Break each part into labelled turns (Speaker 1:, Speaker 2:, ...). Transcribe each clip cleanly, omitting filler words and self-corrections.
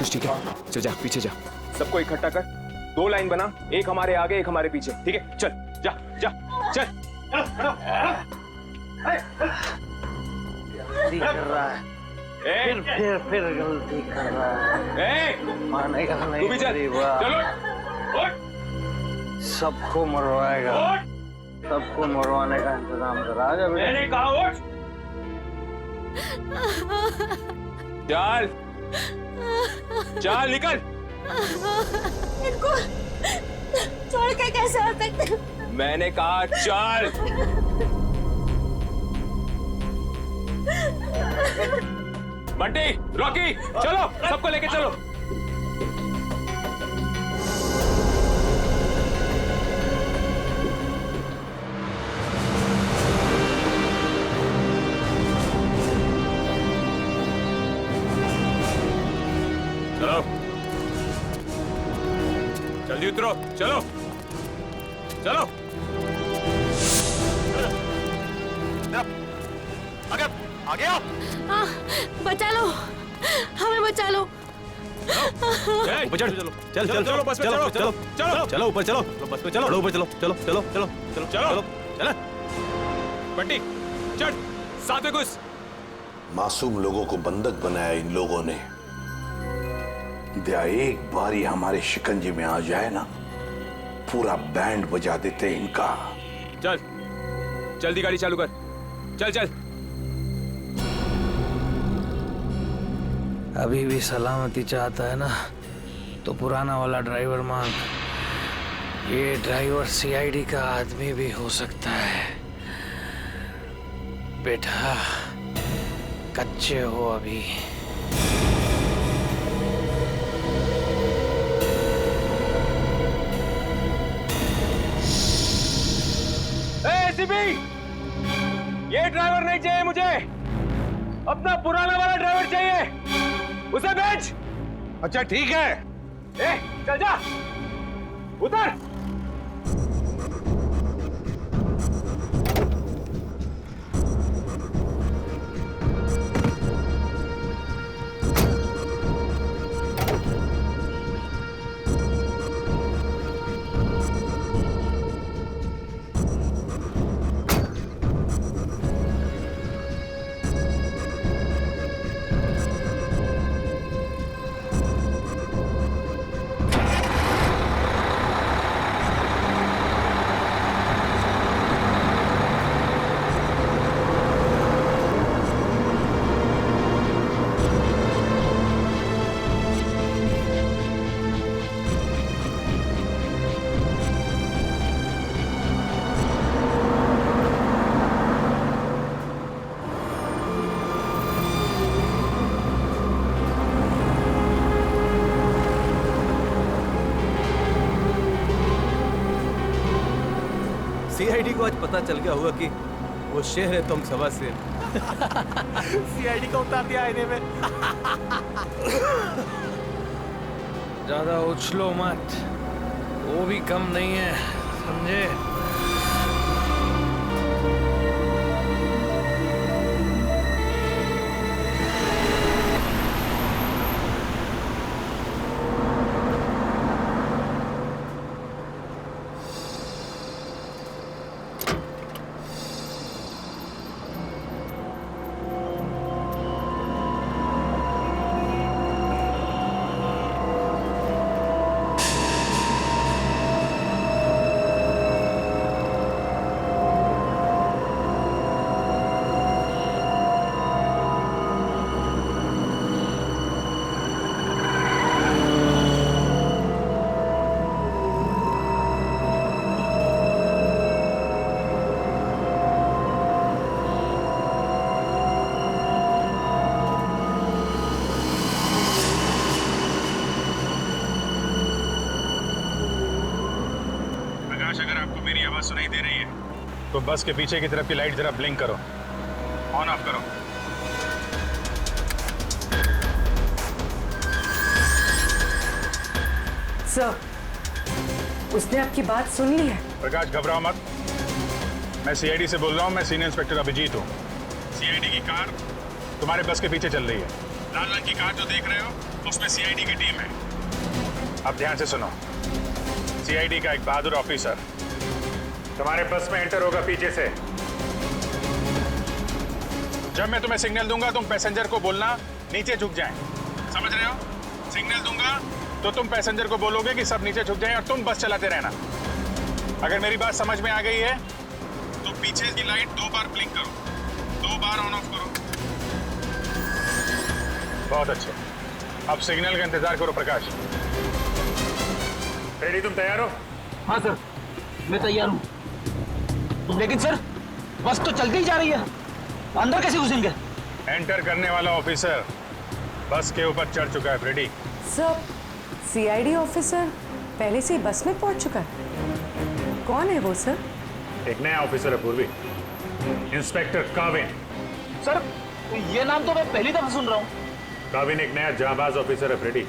Speaker 1: बस ठीक है, चल जा पीछे जा।
Speaker 2: सबको इकट्ठा कर, 2 लाइन बना, एक हमारे आगे एक हमारे पीछे, ठीक है? चल जा जा चल।
Speaker 3: गलती कर रहा है, फिर गलती कर रहा है। मानेगा नहीं।
Speaker 2: तू भी चल, चलो।
Speaker 3: सबको मरवाएगा, सबको मरवाने का इंतजाम करा। आजा बेटा।
Speaker 2: मैंने कहा उठ। चल चल निकल।
Speaker 4: इनको छोड़ के कैसे आ सकते?
Speaker 2: मैंने कहा चल। बंटी, रॉकी, चलो सबको लेके चलो। चलो जल्दी उतरो, चलो चलो। आगे आओ।
Speaker 4: बचा लो, हमें बचा लो।
Speaker 1: ऊपर चढ़, चलो चल चल चलो बस में चलो चलो चलो चलो ऊपर चलो बस में चलो ऊपर चलो चलो चलो चलो चलो चलो चलो
Speaker 2: बंटी चढ़, साथ में घुस।
Speaker 5: मासूम लोगों को बंधक बनाया इन लोगों ने। दिया एक बार ही हमारे शिकंजे में आ जाए ना, पूरा बैंड बजा देते इनका।
Speaker 2: चल जल्दी गाड़ी चालू कर, चल चल।
Speaker 3: अभी भी सलामती चाहता है ना तो पुराना वाला ड्राइवर मांग। ये ड्राइवर सीआईडी का आदमी भी हो सकता है। बेटा कच्चे हो अभी।
Speaker 2: एसीपी, ये ड्राइवर नहीं चाहिए मुझे, अपना पुराना वाला ड्राइवर चाहिए, उसे भेज।
Speaker 5: अच्छा ठीक है।
Speaker 2: चल जा, उतर।
Speaker 1: सीआईडी को आज पता चल गया होगा कि वो शेर है, तुम सवा शेर। सीआईडी को उतार दिया आईने में।
Speaker 3: ज्यादा उछलो मत, वो भी कम नहीं है, समझे?
Speaker 6: सुनाई दे रही है तो बस के पीछे की तरफ की लाइट जरा ब्लिंक करो, ऑन ऑफ करो।
Speaker 7: सर, उसने आपकी बात सुन ली है।
Speaker 6: प्रकाश घबराओ मत, मैं सीआईडी से बोल रहा हूँ। मैं सीनियर इंस्पेक्टर अभिजीत हूँ। सीआईडी की कार तुम्हारे बस के पीछे चल रही है। लाल रंग की कार जो देख रहे हो उसमें सीआईडी की टीम है। अब ध्यान से सुनो, सीआईडी का एक बहादुर ऑफिसर तुम्हारे बस में एंटर होगा पीछे से। जब मैं तुम्हें सिग्नल दूंगा तुम पैसेंजर को बोलना नीचे झुक जाएं। समझ रहे हो? सिग्नल दूंगा तो तुम पैसेंजर को बोलोगे कि सब नीचे झुक जाएं और तुम बस चलाते रहना। अगर मेरी बात समझ में आ गई है तो पीछे की लाइट 2 बार ब्लिंक करो, 2 बार ऑन ऑफ करो। बहुत अच्छे। अब सिग्नल का इंतजार करो प्रकाश। रेडी, तुम तैयार हो?
Speaker 8: हाँ सर, मैं तैयार हूँ। लेकिन सर, बस तो चलती ही जा रही है, अंदर कैसे घुसेंगे?
Speaker 6: एंटर करने वाला ऑफिसर बस के ऊपर चढ़ चुका है। रेडी?
Speaker 7: सर, सीआईडी ऑफिसर पहले से ही बस में पहुंच चुका है। कौन है वो सर?
Speaker 6: एक नया ऑफिसर है पूर्वी, इंस्पेक्टर काविन।
Speaker 8: सर, ये नाम तो मैं पहली दफा सुन रहा हूँ।
Speaker 6: काविन एक नया जांबाज ऑफिसर है फ्रेडी,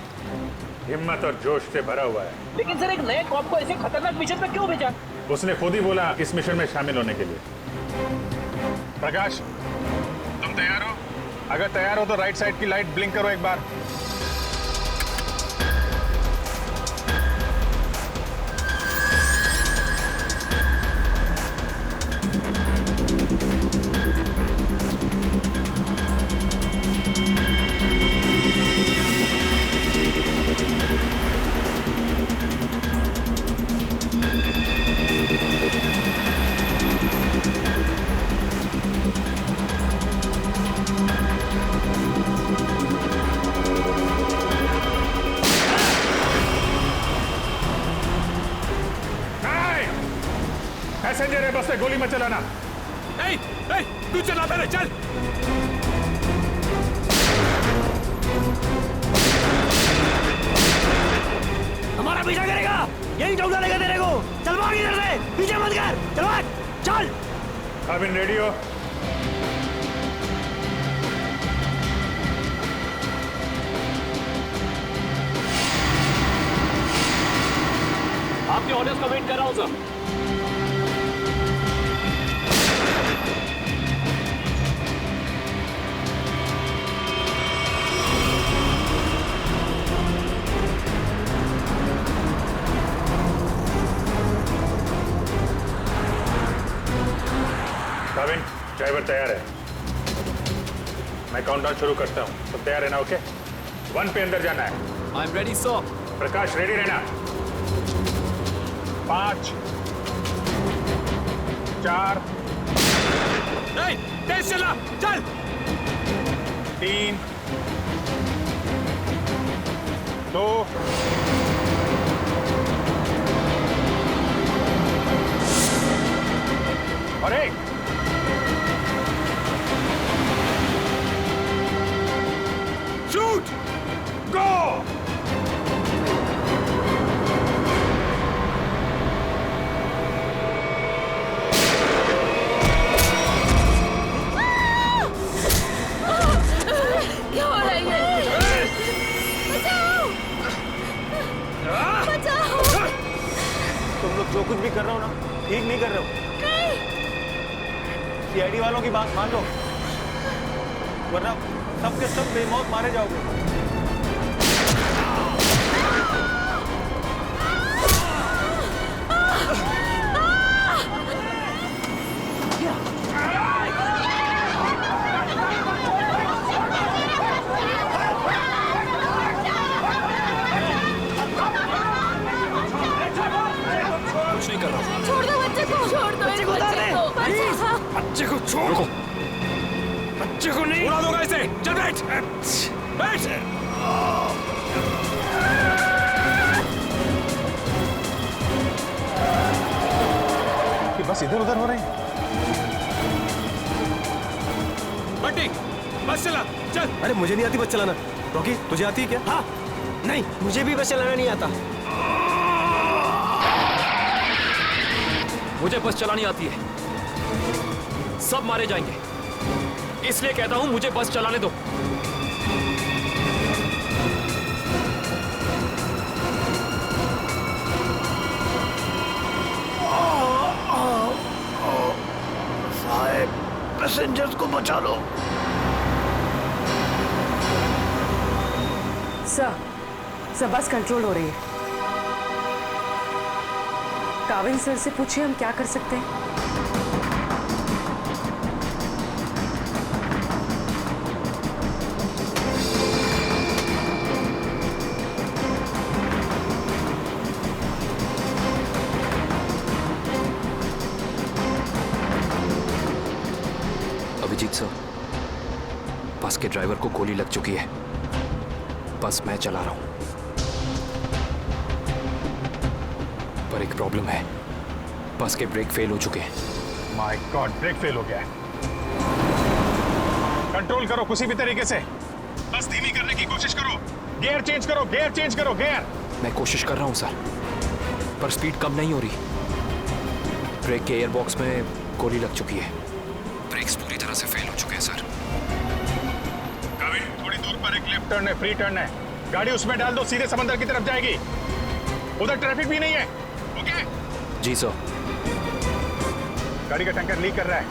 Speaker 6: हिम्मत और जोश से भरा हुआ है।
Speaker 8: लेकिन सर, एक नए कॉप को ऐसे खतरनाक मिशन पे क्यों भेजा?
Speaker 6: उसने खुद ही बोला इस मिशन में शामिल होने के लिए। प्रकाश, तुम तैयार हो? अगर तैयार हो तो राइट साइड की लाइट ब्लिंक करो एक बार। पैसेंजर है, बस से गोली मत चलाना।
Speaker 1: नहीं, नहीं, तू चला पहले, चल।
Speaker 8: हमारा पीछा करेगा, यही ठोक डालेगा तेरे को। चल भाग इधर से, पीछे मत कर, चल भाग, चल।
Speaker 6: काविन रेडी हो?
Speaker 8: आपके ऑर्डर्स का वेट कर रहा हूँ सर।
Speaker 6: काविन, ड्राइवर तैयार है। मैं काउंटडाउन शुरू करता हूँ, सब तैयार है ना? ओके, 1 पे अंदर जाना है।
Speaker 1: I am ready sir.
Speaker 6: Prakash ready रहना। 5 4
Speaker 1: नहीं, तेज चला, चल।
Speaker 6: 3 2 और 1।
Speaker 1: शूट,
Speaker 6: गो।
Speaker 4: क्या हो रहा है ये? बचाओ! बचाओ!
Speaker 8: तुम लोग जो कुछ भी कर रहे हो ना, ठीक नहीं कर रहे हो। सीआईडी वालों की बात मान लो, वरना सबके सब बेमौत मारे जाओगे।
Speaker 1: कुछ नहीं कर रहा हूँ।
Speaker 4: छोड़ दो बच्चे को, छोड़ दो इस बच्चे को, बच्चा।
Speaker 1: बच्चे को छोड़, बच्चे को नहीं उड़ा दूंगा इसे। चल बैठ, बैठ।
Speaker 6: कि बस इधर उधर हो रहे हैं।
Speaker 1: बंटी, बस चला, चल। अरे मुझे नहीं आती बस चलाना। रॉकी, तुझे आती है क्या?
Speaker 8: हाँ, नहीं, मुझे भी बस चलाना नहीं आता।
Speaker 9: मुझे बस चलानी आती है। सब मारे जाएंगे, इसलिए कहता हूं मुझे बस चलाने दो।
Speaker 8: साहब, पैसेंजर्स को बचा लो।
Speaker 7: सर बस कंट्रोल हो रही है। काविल सर से पूछिए हम क्या कर सकते हैं।
Speaker 9: अभिजीत सर, बस के ड्राइवर को गोली लग चुकी है। बस मैं चला रहा हूं, पर एक प्रॉब्लम है। बस के ब्रेक फेल हो चुके हैं।
Speaker 6: माय गॉड, ब्रेक फेल हो गया है। कंट्रोल करो किसी भी तरीके से। बस धीमी करने की कोशिश करो। गियर चेंज करो, गियर चेंज करो, गियर।
Speaker 9: मैं कोशिश कर रहा हूं सर, पर स्पीड कम नहीं हो रही। ब्रेक के एयरबॉक्स में गोली लग चुकी है। ब्रेक्स पूरी तरह से फेल हो चुके हैं सर।
Speaker 6: काविल, थोड़ी दूर पर एक लेफ्ट टर्न है, फ्री टर्न है। गाड़ी उसमें डाल दो, सीधे समंदर की तरफ जाएगी। उधर ट्रैफिक भी नहीं है। ओके?
Speaker 9: जी सर।
Speaker 6: गाड़ी का टैंकर लीक कर रहा है।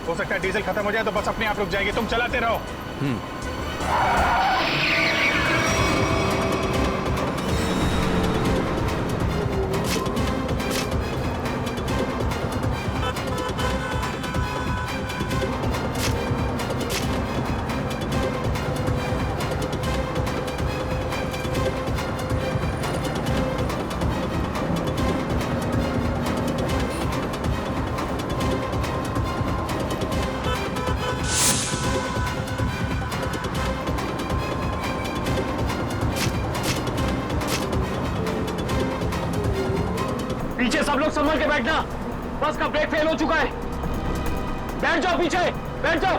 Speaker 6: हो सकता है डीजल खत्म हो जाए तो बस अपने आप रुक जाएगी। तुम चलाते रहो।
Speaker 8: पीछे सब लोग संभल के बैठना। बस का ब्रेक फेल हो चुका है। बैठ जाओ पीछे, बैठ जाओ।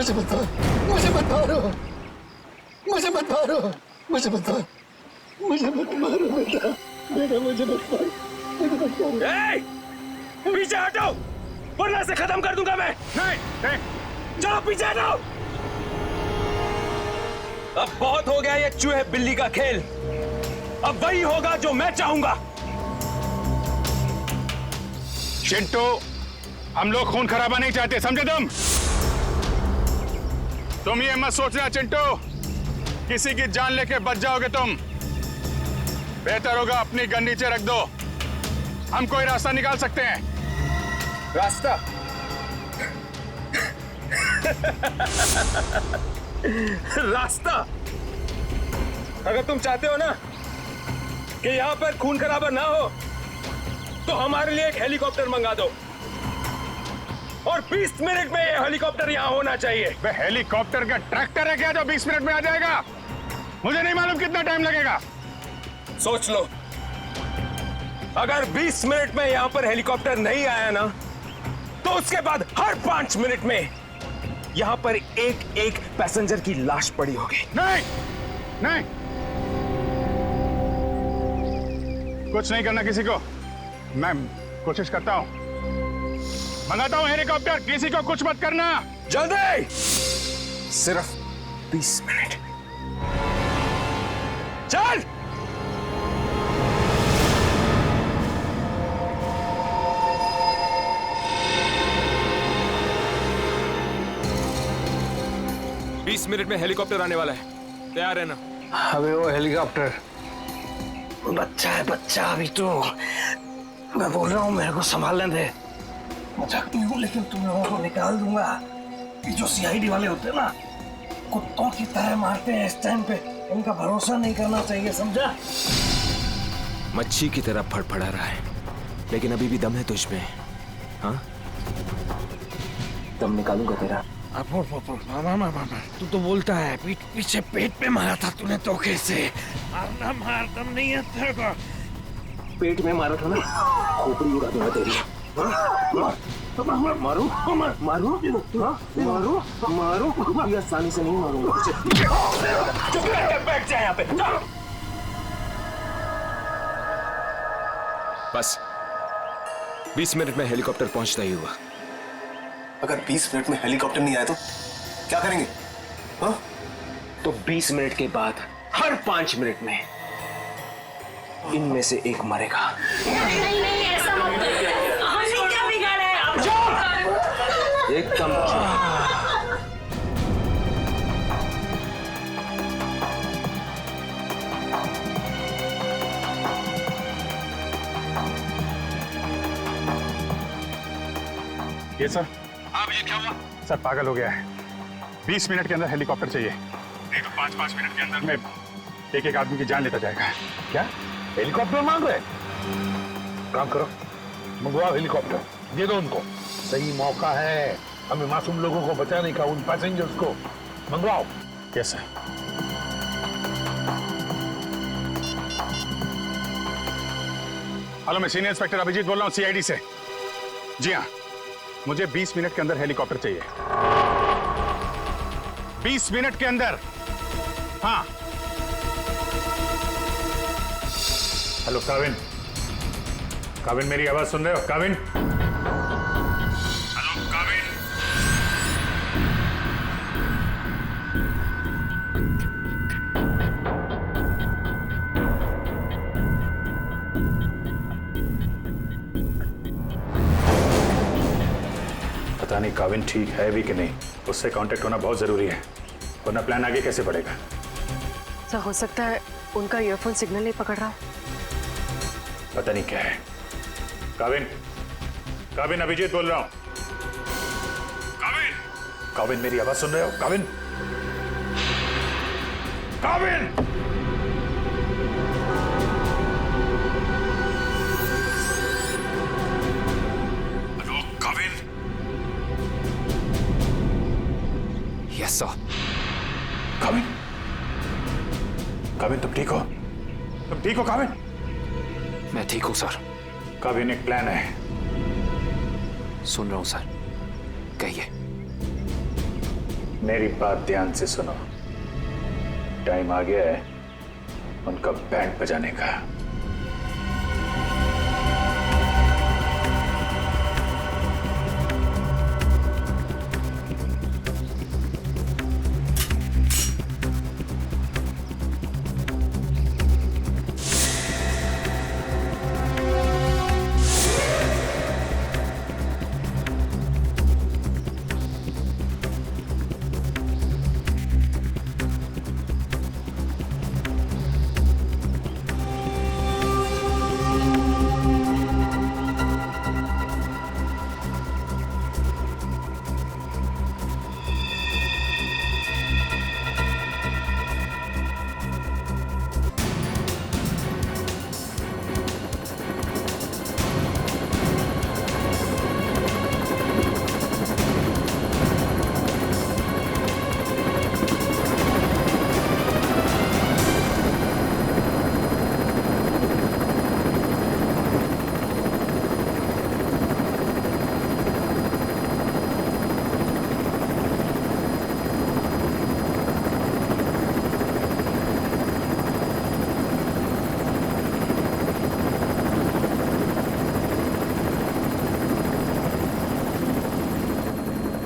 Speaker 10: मुझे मत मारो, मुझे मत मारो, मुझे मत मारो, मुझे मत मारो, मुझे मत मारो बेटा, बेटा मुझे मत मारो, मुझे मत मारो।
Speaker 2: पीछे हटो, वरना से खत्म कर दूंगा मैं।
Speaker 6: नहीं,
Speaker 2: चलो पीछे हटो। अब बहुत हो गया ये चूहे बिल्ली का खेल। अब वही होगा जो मैं चाहूंगा।
Speaker 6: चिंटू, हम लोग खून खराबा नहीं चाहते, समझे तुम ये मत सोचना चिंटू, किसी की जान लेके बच जाओगे तुम। बेहतर होगा अपनी गन नीचे रख दो। हम कोई रास्ता निकाल सकते हैं।
Speaker 2: रास्ता? रास्ता? अगर तुम चाहते हो ना कि यहां पर खून खराबा ना हो, तो हमारे लिए एक हेलीकॉप्टर मंगा दो। और 20 मिनट में ये हेलीकॉप्टर यहाँ होना चाहिए।
Speaker 6: हेलीकॉप्टर का ट्रैक्टर है क्या जो 20 मिनट में आ जाएगा? मुझे नहीं मालूम कितना टाइम लगेगा।
Speaker 2: सोच लो, अगर 20 मिनट में यहाँ पर हेलीकॉप्टर नहीं आया ना, तो उसके बाद हर 5 मिनट में यहाँ पर एक एक पैसेंजर की लाश पड़ी होगी।
Speaker 6: नहीं, नहीं, कुछ नहीं करना किसी को। मैं कोशिश करता हूँ, मंगाता हूँ हेलीकॉप्टर। किसी को कुछ मत करना।
Speaker 2: जल्दी, सिर्फ 20 मिनट। चल।
Speaker 9: 20 मिनट में हेलीकॉप्टर आने वाला है, तैयार है ना?
Speaker 3: अबे वो हेलीकॉप्टर बच्चा है, बच्चा अभी तो। मैं बोल रहा हूँ मेरे को संभालने दे।
Speaker 10: मजाक नहीं हूँ, लेकिन तुम लोगों को निकाल दूंगा। ये जो सीआईडी वाले होते हैं ना, कुत्तों की तरह मारते हैं इस टाइम पे। उनका भरोसा नहीं करना चाहिए, समझा?
Speaker 9: मच्छी की तरह फड़फड़ा रहा है, लेकिन अभी भी दम है तुझमें। हाँ,
Speaker 8: दम निकालूंगा तेरा।
Speaker 3: तू तो बोलता है पीठ पीछे पेट पे मारा था तूने धोखे से। मारना मार, दम नहीं है तेरे को।
Speaker 8: पेट में मारा था ना, खोपड़ी उड़ा दूंगा तेरी। मारू मारू मारू मारू, ये आसानी से नहीं मारूंगा।
Speaker 2: चुप करके बैठ जाए यहाँ पे।
Speaker 9: बस 20 मिनट में हेलीकॉप्टर पहुंचता ही हुआ।
Speaker 10: अगर 20 मिनट में हेलीकॉप्टर नहीं आया तो क्या करेंगे? हाँ?
Speaker 8: तो 20 मिनट के बाद हर 5 मिनट में इनमें से एक मरेगा।
Speaker 4: नहीं नहीं, ऐसा मत करो। हमने क्या बिगाड़ा है? आप
Speaker 8: एकदम
Speaker 6: ये सर। हाँ भैया, क्या हुआ? सर पागल हो गया है। 20 मिनट के अंदर हेलीकॉप्टर चाहिए, नहीं तो 5-5 मिनट के अंदर में एक आदमी की जान लेता जाएगा।
Speaker 10: क्या हेलीकॉप्टर मांग रहे? काम करो, मंगवाओ हेलीकॉप्टर, दे दो उनको। सही मौका है हमें मासूम लोगों को बचाने का, उन पैसेंजर्स को। मंगवाओ।
Speaker 6: Yes sir. हेलो, मैं सीनियर इंस्पेक्टर अभिजीत बोल रहा हूँ, सीआईडी से। जी हाँ, मुझे 20 मिनट के अंदर हेलीकॉप्टर चाहिए। 20 मिनट के अंदर। हाँ। हेलो काविन, काविन मेरी आवाज सुन रहे हो? काविन, हेलो काविन। पता नहीं काविन ठीक है भी कि नहीं, उससे कांटेक्ट होना बहुत जरूरी है, वरना प्लान आगे कैसे बढ़ेगा।
Speaker 7: सर हो सकता है उनका ईयरफोन सिग्नल नहीं पकड़ रहा।
Speaker 6: पता नहीं क्या है। काविन, काविन अभिजीत बोल रहा हूं। काविन, काविन मेरी आवाज सुन रहे हो? Kavin, Kavin. Hello Kavin.
Speaker 9: Yes sir.
Speaker 6: Kavin, Kavin तुम ठीक हो? तुम ठीक हो काविन?
Speaker 9: मैं ठीक हूं सर।
Speaker 6: काविन एक प्लान है।
Speaker 9: सुन रहा हूं सर, कहिए।
Speaker 6: मेरी बात ध्यान से सुनो। टाइम आ गया है उनका बैंड बजाने का।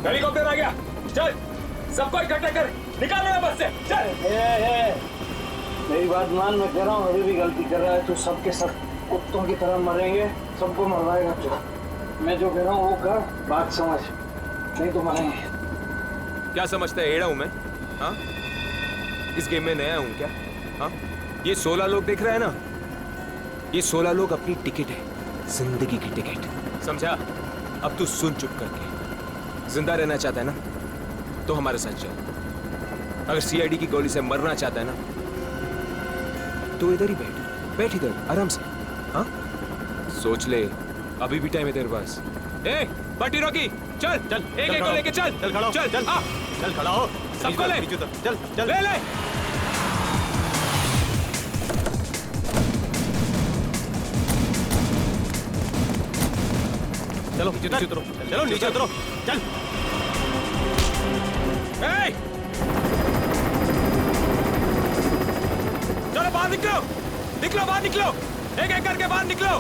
Speaker 6: हेलीकॉप्टर आ गया, चल सबको इकट्ठा कर, निकाल मेरा बस से, चल।
Speaker 3: मेरी बात मान, मैं कह रहा हूँ अभी भी गलती कर रहा है तो सबके सब कुत्तों की तरह मरेंगे, सबको मरवाएगा तू। मैं जो कह रहा हूँ वो कर, बात समझ, नहीं तो मरेंगे।
Speaker 9: क्या समझता है एड़ा हूं मैं? हाँ? इस गेम में नया हूं क्या? हाँ? ये 16 लोग देख रहे हैं ना? ये 16 लोग अपनी टिकट है, जिंदगी की टिकट, समझा? अब तू सुन चुप करके। जिंदा रहना चाहता है ना, तो हमारे साथ चल। अगर सीआईडी की गोली से मरना चाहता है ना, तो इधर ही बैठ इधर आराम से। हाँ? सोच ले, अभी भी टाइम है तेरे पास। ए, पार्टी रॉकी, चल चल, एक को लेके चल,
Speaker 1: चल खड़ा हो,
Speaker 9: चल
Speaker 1: चल
Speaker 9: आ,
Speaker 1: चल खड़ा हो,
Speaker 9: सबको ले,
Speaker 1: चल चल
Speaker 9: ले ले।
Speaker 1: चलो नीचे उतरो, चलो नीचे उतरो, चल।
Speaker 9: चलो बाहर निकलो, निकलो बाहर निकलो, एक एक करके बाहर निकलो।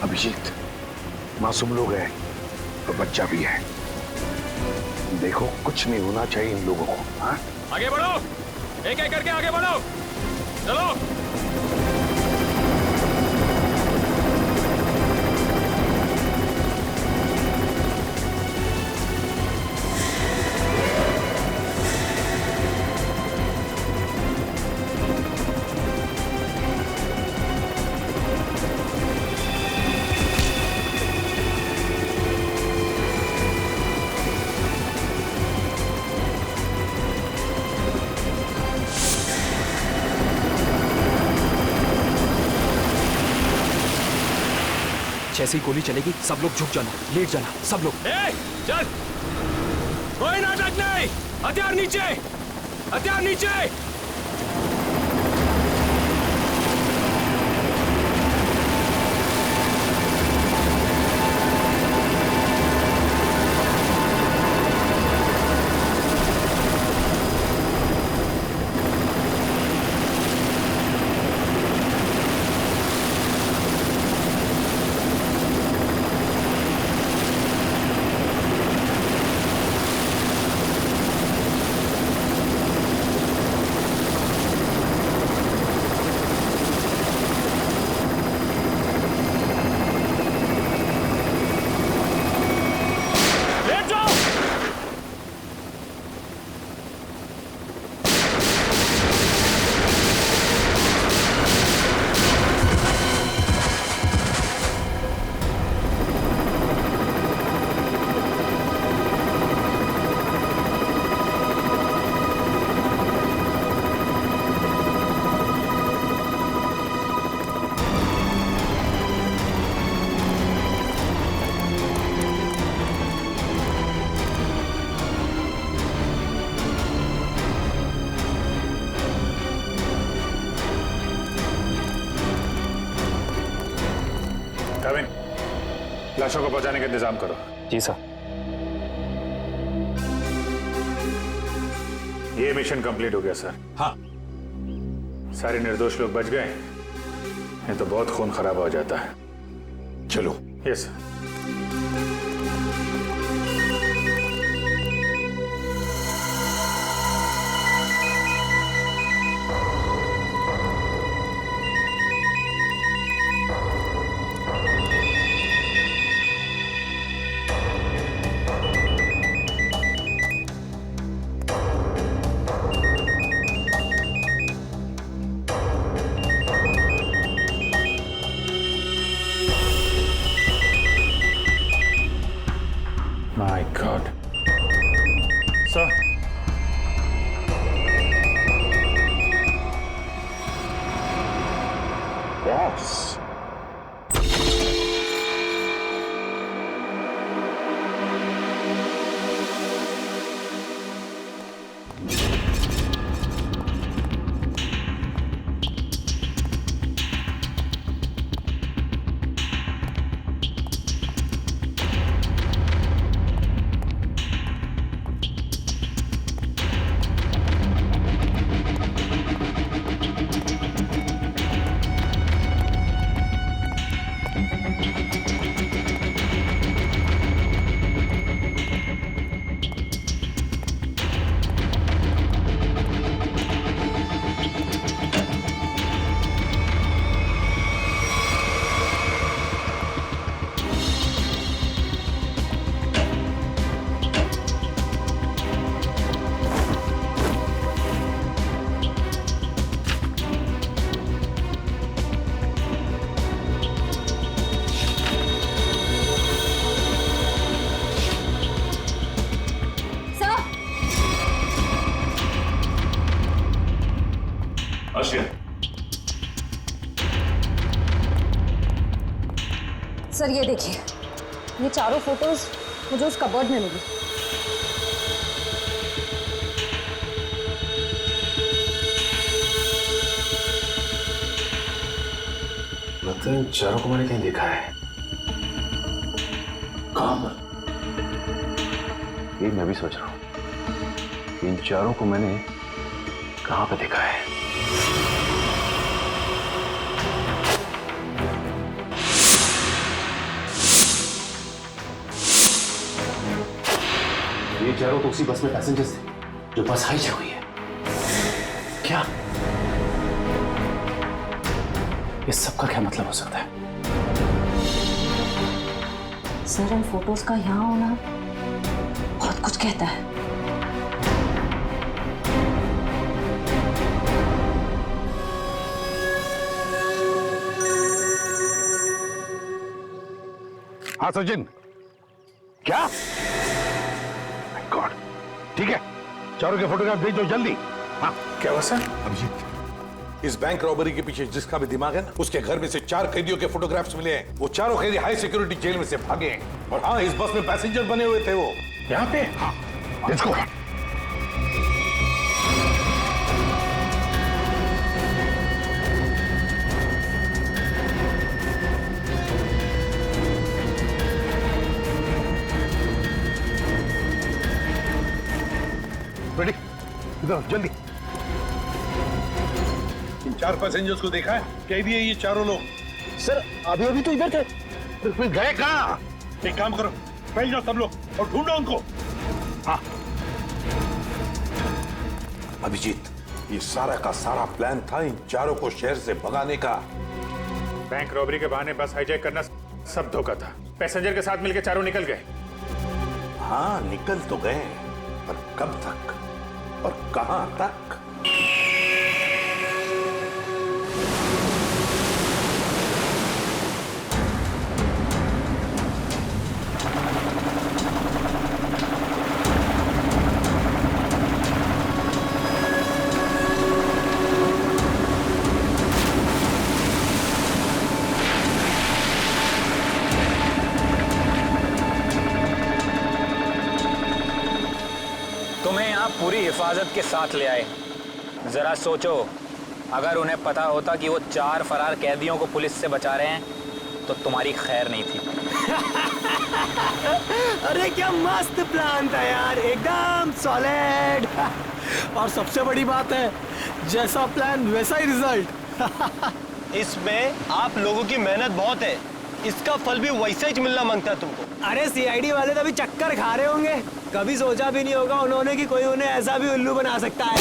Speaker 5: अभिजीत, मासूम लोग हैं और बच्चा भी है। देखो कुछ नहीं होना चाहिए इन लोगों को। हाँ?
Speaker 9: आगे बढ़ो, एक एक करके आगे बढ़ो, चलो। जैसे ही गोली चलेगी सब लोग झुक जाना, लेट जाना, सब लोग। चल, कोई नाटक नहीं, हथियार नीचे, हथियार नीचे।
Speaker 6: लाशों को पहुंचाने का इंतजाम करो।
Speaker 9: जी सर।
Speaker 6: ये मिशन कंप्लीट हो गया सर।
Speaker 5: हाँ।
Speaker 6: सारे निर्दोष लोग बच गए, नहीं तो बहुत खून खराब हो जाता है।
Speaker 5: चलो।
Speaker 6: Yes sir. My God. Sir.
Speaker 5: Boss.
Speaker 11: Sir ये देखिए, ये चारों फोटोज मुझे उस कबर्ड में मिली।
Speaker 5: लगता है इन चारों को मैंने कहीं देखा है। कहाँ? ये मैं भी सोच रहा हूं, इन चारों को मैंने कहां पे देखा है। ये चारों तो उसी बस में पैसेंजर्स थे जो बस हाईजैक हुई है। क्या इस सब का क्या मतलब हो सकता है?
Speaker 11: सर इन फोटोज का यहाँ होना बहुत कुछ कहता है।
Speaker 5: हाँ सचिन, क्या? गॉड, ठीक है, चारों के फोटोग्राफ भेजो जल्दी। हाँ
Speaker 6: क्या हुआ सर?
Speaker 5: अभिजीत, इस बैंक रॉबरी के पीछे जिसका भी दिमाग है ना, उसके घर में से 4 कैदियों के फोटोग्राफ्स मिले हैं। वो चारों कैदी हाई सिक्योरिटी जेल में से भागे हैं। और हाँ, इस बस में पैसेंजर बने हुए थे वो।
Speaker 6: यहाँ पे?
Speaker 5: हाँ, लेट्स गो। रेडी, इधर जल्दी। इन 4 पैसेंजर्स को देखा है? कैदी है ये चारों लोग।
Speaker 10: सर अभी अभी तो इधर थे।
Speaker 5: फिर गए कहाँ? एक काम करो, फैल जाओ सब लोग और ढूंढो उनको। हाँ अभिजीत, ये सारा का सारा प्लान था इन चारों को शहर से भगाने का।
Speaker 6: बैंक रॉबरी के बहाने बस हाईजैक करना सब धोखा था। पैसेंजर के साथ मिलकर चारों निकल गए।
Speaker 5: हाँ निकल तो गए, पर कब तक और कहां तक?
Speaker 8: तुम्हें यहाँ पूरी हिफाजत के साथ ले आए। जरा सोचो, अगर उन्हें पता होता कि वो 4 फरार कैदियों को पुलिस से बचा रहे हैं तो तुम्हारी खैर नहीं थी।
Speaker 3: अरे क्या मस्त प्लान था यार, एकदम सॉलिड। और सबसे बड़ी बात है, जैसा प्लान वैसा ही रिजल्ट।
Speaker 8: इसमें आप लोगों की मेहनत बहुत है, इसका फल भी वैसा ही मिलना मांगता है तुमको।
Speaker 3: अरे सीआईडी वाले तो अभी चक्कर खा रहे होंगे, कभी सोचा भी नहीं होगा उन्होंने कि कोई उन्हें ऐसा भी उल्लू बना सकता है।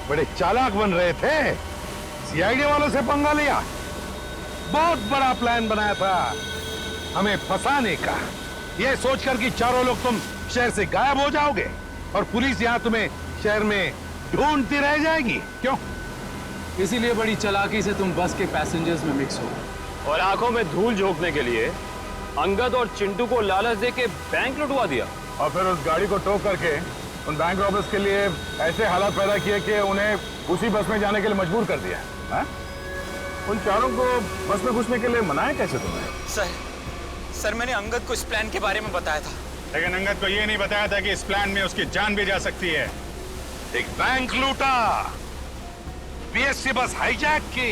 Speaker 5: बड़े चालाक बन रहे थे।
Speaker 10: सीआईडी वालों से पंगा लिया। बहुत बड़ा प्लान बनाया था हमें फंसाने का, यह सोचकर कि चारों लोग तुम शहर से गायब हो जाओगे और पुलिस यहां तुम्हें शहर में ढूंढती रह जाएगी। क्यों?
Speaker 12: इसीलिए बड़ी चालाकी से तुम बस के पैसेंजर्स में मिक्स हो
Speaker 1: और आंखों में धूल झोंकने के लिए अंगद और चिंटू को लालच दे के बैंक लुटवा दिया
Speaker 6: और फिर उस गाड़ी को टो करके उन बैंक रॉबर्स के लिए ऐसे हालात पैदा किए कि उन्हें उसी बस में जाने के लिए मजबूर कर दिया। हा? उन चारों को बस में घुसने के लिए मनाया कैसे तुमने?
Speaker 8: सर मैंने अंगद को इस प्लान के बारे में बताया था।
Speaker 6: लेकिन अंगद को ये नहीं बताया था कि इस प्लान में उसकी जान भी जा सकती है।
Speaker 10: एक बैंक लूटा, बीएससी बस हाईजैक की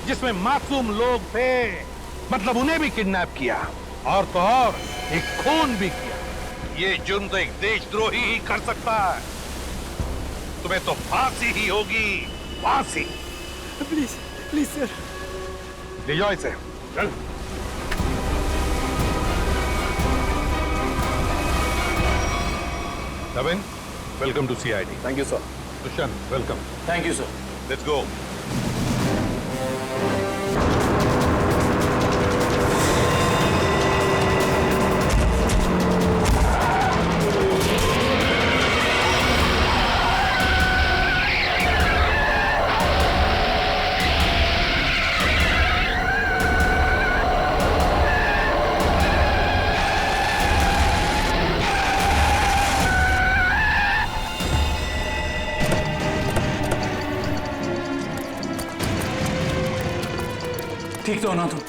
Speaker 10: जिसमें मासूम लोग थे, मतलब उन्हें भी किडनैप किया और तो और एक खून भी किया। ये जुर्म तो एक देशद्रोही ही कर सकता है। तुम्हें तो फांसी ही होगी, फांसी।
Speaker 3: प्लीज प्लीज सर,
Speaker 6: ले जाओ इसे, चल।
Speaker 10: Naveen, welcome to CID.
Speaker 1: Thank you sir.
Speaker 10: Dushyant, welcome.
Speaker 1: Thank you sir.
Speaker 10: Let's go.
Speaker 12: ठीक तो हो ना तुम?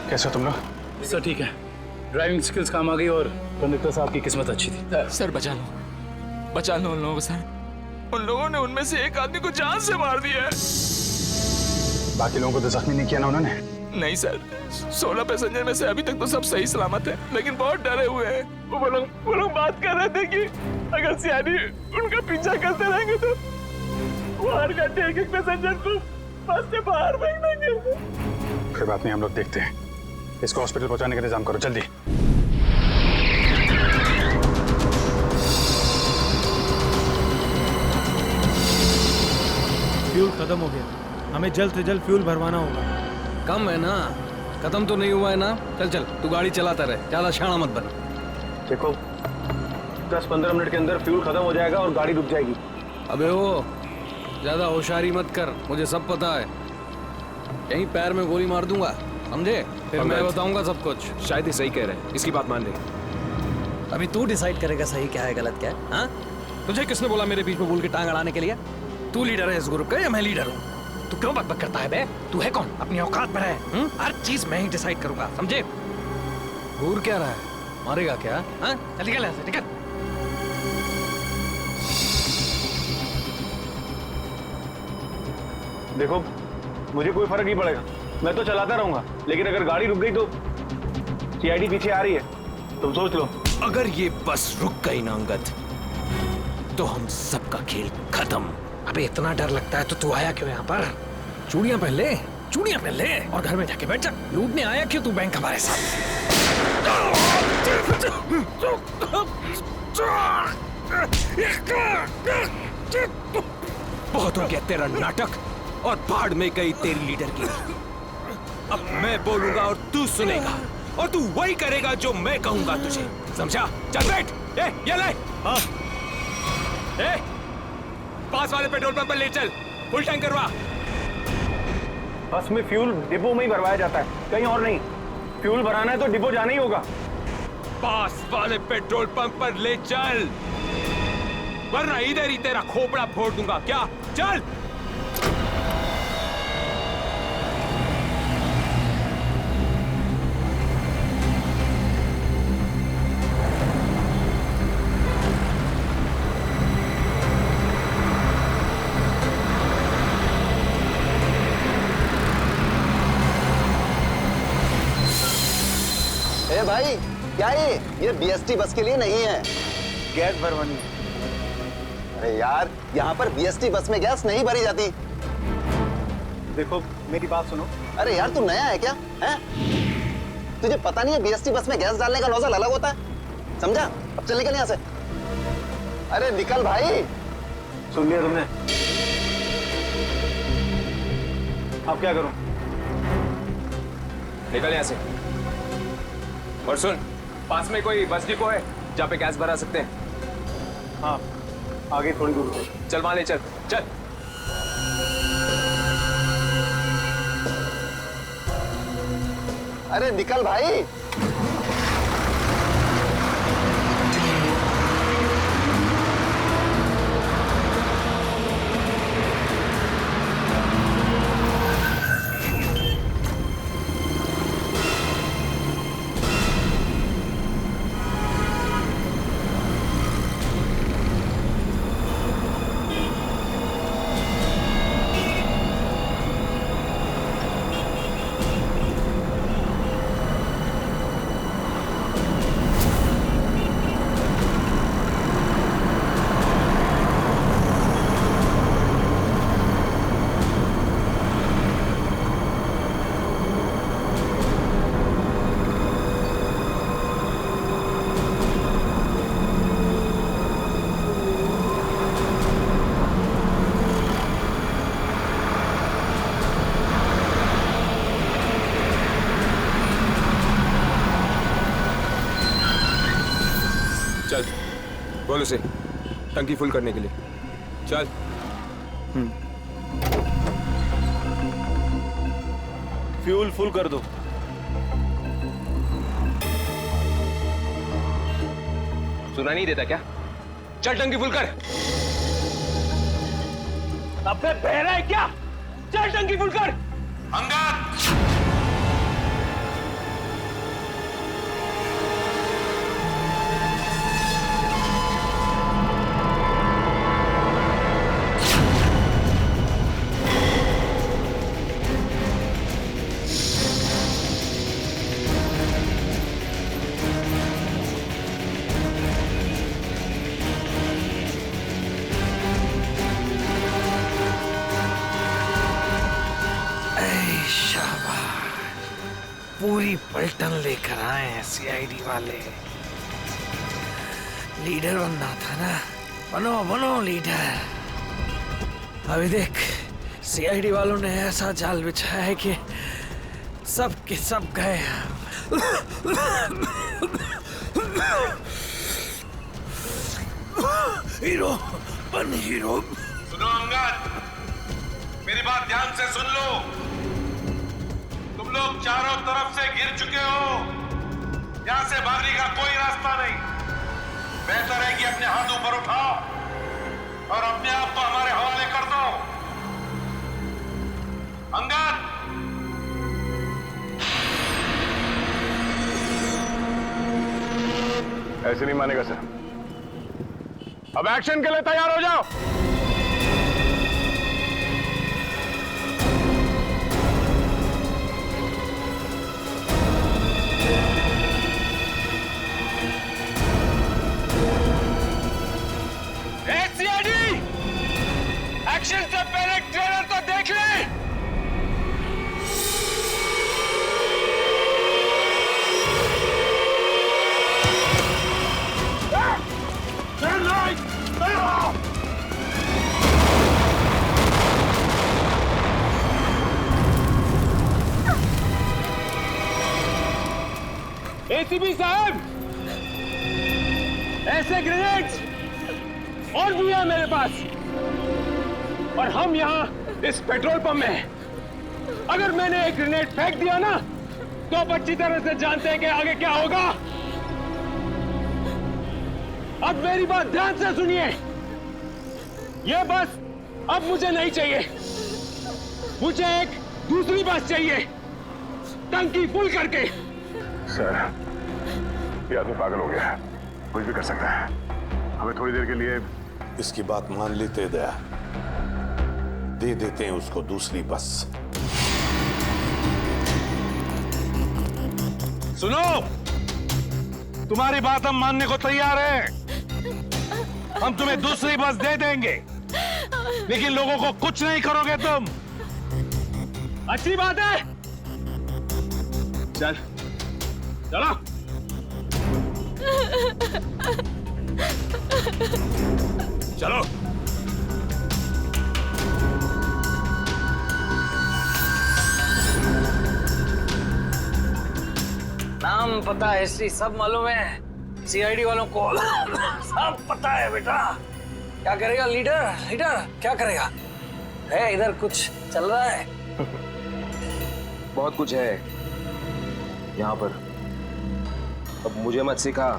Speaker 6: कैसे हो तुम लोग?
Speaker 12: सर ठीक है, ड्राइविंग स्किल्स काम आ गई और कंडक्टर साहब की किस्मत अच्छी थी।
Speaker 9: सर बचा लो उन लोगों को सर। उन लोगों ने उनमें से एक आदमी को जान से मार दिया है।
Speaker 6: बाकी लोगों को तो जख्मी नहीं किया ना उन्होंने?
Speaker 9: नहीं सर, 16 पैसेंजर में से अभी तक तो सब सही सलामत है, लेकिन बहुत डरे हुए हैं। वो लोग बात कर रहे थे कि अगर सीआईडी उनका पीछा करते रहेंगे तो वो हर घंटे एक पैसेंजर को बस से बाहर फेंक देंगे।
Speaker 6: कोई बात नहीं, हम लोग देखते हैं। इसको हॉस्पिटल पहुंचाने का इंतजाम करो जल्दी।
Speaker 3: फ्यूल खत्म हो गया, हमें जल्द से जल्द फ्यूल भरवाना होगा।
Speaker 1: कम है ना, खत्म तो नहीं हुआ है ना। चल चल, तू गाड़ी चलाता रहे, ज्यादा शाना मत बन। देखो 10-15 मिनट के अंदर फ्यूल खत्म हो जाएगा और गाड़ी रुक जाएगी। अबे वो ज्यादा होशियारी मत कर, मुझे सब पता है। यहीं पैर में गोली मार दूंगा, समझे? फिर मैं बताऊंगा सब कुछ।
Speaker 9: शायद ही सही कह रहे हैं, इसकी बात मान ले।
Speaker 3: अभी तू डिसाइड करेगा सही क्या है गलत क्या है। हाँ, तुझे किसने बोला मेरे बीच में बोल के टांग अड़ाने के लिए? तू लीडर है इस ग्रुप का या मैं लीडर हूँ? तू क्यों बकबक करता है बे? तू है कौन? अपनी औकात पर है। हर चीज मैं ही डिसाइड करूंगा, समझे?
Speaker 1: घूर क्या रहा है? मारेगा क्या?
Speaker 3: हाँ, चल निकल यहाँ से, निकल।
Speaker 1: देखो मुझे कोई फर्क नहीं पड़ेगा, मैं तो चलाता रहूंगा, लेकिन अगर गाड़ी रुक गई तो सीआईडी पीछे आ रही है, तुम सोच लो।
Speaker 9: अगर ये बस रुक गई ना अंगद, तो हम सबका खेल खत्म।
Speaker 3: अबे इतना डर लगता है तो तू आया क्यों यहाँ पर? चूड़ियां पहन ले, चूड़ियां पहन ले और घर में जाके बैठ जा। लूटने आया क्यों तू बैंक हमारे साथ?
Speaker 9: बहुत हो गया तेरा नाटक और भाड़ में गई तेरी लीडर की। अब मैं बोलूंगा और तू सुनेगा और तू वही करेगा जो मैं कहूंगा तुझे, समझा? चल बैठ। ये ले। हाँ। पास वाले पेट्रोल पंप पर ले चल, फुल टैंक करवा।
Speaker 1: बस में फ्यूल डिपो में ही भरवाया जाता है, कहीं और नहीं। फ्यूल भराना है तो डिपो जाना ही होगा।
Speaker 9: पास वाले पेट्रोल पंप पर ले चल, वरना इधर ही तेरा खोपड़ा फोड़ दूंगा। क्या? चल।
Speaker 13: ए भाई, क्या ये बीएसटी बस के लिए नहीं है। गैस भरवानी। अरे यार, यहाँ पर बीएसटी बस में गैस नहीं भरी जाती।
Speaker 1: देखो मेरी बात सुनो।
Speaker 13: अरे यार, तू नया है क्या? हैं? तुझे पता नहीं है बीएसटी बस में गैस डालने का नोजल अलग होता है? समझा? अब चल निकल यहाँ से। अरे निकल भाई।
Speaker 1: सुन लिया तुमने? अब क्या करूं?
Speaker 9: निकल यहाँ से। और सुन, पास में कोई बस डिपो है जहाँ पे गैस भरा सकते हैं?
Speaker 1: हाँ, आगे थोड़ी दूर है।
Speaker 9: चल वहां ले चल, चल।
Speaker 13: अरे निकल भाई।
Speaker 9: चल, बोल उसे टंकी फुल करने के लिए। चल।
Speaker 1: फ्यूल फुल कर दो।
Speaker 9: सुना नहीं देता क्या? चल टंकी फुल कर।
Speaker 2: अबे बहरा है क्या? चल टंकी फुल कर।
Speaker 5: अंगद!
Speaker 3: पूरी पलटन लेकर आए हैं सीआईडी वाले। लीडर बनना था ना, बनो बनो लीडर। अभी देख, सीआईडी वालों ने ऐसा जाल बिछाया है कि सब के सब गए। हीरो बन हीरो।
Speaker 5: सुनो अंगद, मेरी बात ध्यान से सुन लो। तुम लोग चारों तरफ से घिर चुके हो। यहां से भागने का कोई रास्ता नहीं। बेहतर है कि अपने हाथ ऊपर उठाओ और अपने आप को हमारे हवाले कर दो। अंगद!
Speaker 6: ऐसे नहीं मानेगा सर। अब एक्शन के लिए तैयार हो जाओ।
Speaker 2: एक्शन से पहले ट्रेलर तो देख ले। एसीपी साहब, ऐसे ग्रेनेड्स और भी है मेरे पास, और हम यहाँ इस पेट्रोल पंप में हैं। अगर मैंने एक ग्रेनेड फेंक दिया ना, तो आप अच्छी तरह से जानते हैं कि आगे क्या होगा। अब मेरी बात ध्यान से सुनिए। ये बस अब मुझे नहीं चाहिए। मुझे एक दूसरी बस चाहिए, टंकी फुल करके।
Speaker 6: सर, ये आदमी पागल हो गया है, कुछ भी कर सकता है। हमें थोड़ी देर के लिए
Speaker 5: इसकी बात मान लेते दया, दे देते हैं उसको दूसरी बस।
Speaker 6: सुनो, तुम्हारी बात हम मानने को तैयार हैं। हम तुम्हें दूसरी बस दे देंगे, लेकिन लोगों को कुछ नहीं करोगे तुम।
Speaker 2: अच्छी बात है। चल,
Speaker 6: चलो। चलो।
Speaker 3: नाम पता हिस्ट्री सब मालूम है, सीआईडी वालों को सब पता है बेटा। क्या करेगा लीडर? लीडर क्या करेगा? है इधर कुछ चल रहा है?
Speaker 9: बहुत कुछ है यहाँ पर। अब मुझे मत सिखा,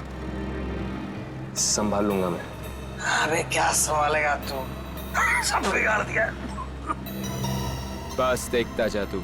Speaker 9: संभाल लूंगा मैं।
Speaker 3: अरे क्या संभालेगा तू? सब बिगाड़ दिया।
Speaker 9: बस देखता जा तू।